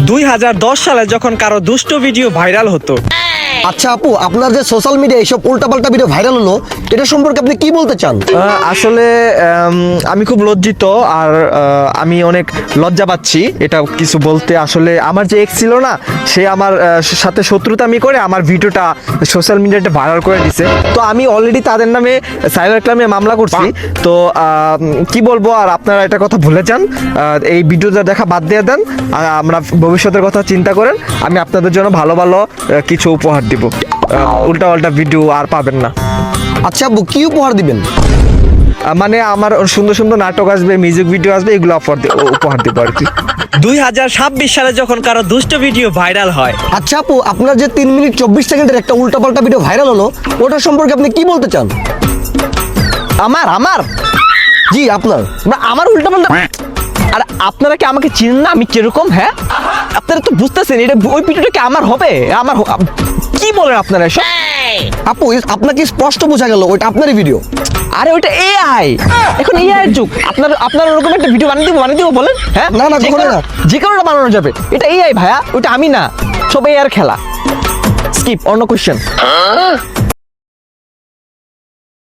2010 সালে যখন কারো দুষ্ট ভিডিও ভাইরাল হতো। আচ্ছা আপু, আপনার যে সোশ্যাল মিডিয়া এইসব উল্টাপাল্টা ভিডিও ভাইরাল হলো, এটা সম্পর্কে আপনি কি বলতে চান? আসলে আমি খুব লজ্জিত আর আমি অনেক লজ্জা পাচ্ছি এটা কিছু বলতে। আসলে আমার যে এক্স ছিল না, সে আমার সাথে শত্রুতা আমি করে আমার ভিডিওটা সোশ্যাল মিডিয়াতে ভাইরাল করে দিছে। তো আমি অলরেডি তাদের নামে সাইবার ক্রাইমে মামলা করছি। তো কি বলবো, আর আপনারা এটা কথা ভুলে যান, এই ভিডিওটা দেখা বাদ দিয়ে দেন। আমরা ভবিষ্যতের কথা চিন্তা করেন। আমি আপনাদের জন্য ভালো ভালো কিছু উপহার দিব। উল্টা পাল্টা ভিডিও আর পাবেন না। আচ্ছা আপু, কি উপহার দিবেন? মানে আমার সুন্দর সুন্দর নাটক আসবে, মিউজিক ভিডিও আসবে, এগুলো উপহার দিব আর কি। 2026 সালে যখন কারো দুষ্ট ভিডিও ভাইরাল হয়। আচ্ছা আপু, আপনার যে 3 মিনিট 24 সেকেন্ডের একটা উল্টাপাল্টা ভিডিও ভাইরাল হলো, ওটা সম্পর্কে আপনি কি বলতে চান? আমার জি আপনার। আমার উল্টা পাল্টা। আর আপনারা কি আমাকে চিনেন না? আমি কিরকম? হ্যাঁ, আপনারা তো বুঝতেছেন এটা ওই ভিডিওটা কি আমার হবে? কি বলেন আপনারা এসব? আপু, আপনাকে স্পষ্ট বোঝা গেল ওইটা আপনারই ভিডিও। আরে ওইটা এআই, এখন এআই এর যুগ। আপনার ওরকম একটা ভিডিও বানিয়ে দিব বলেন? হ্যাঁ, না, কখনো না। যে কারণে বানানো যাবে। এটা এআই ভাইয়া, ওইটা আমি না, সব এআই এর খেলা। স্কিপ, অন্য কোশ্চেন।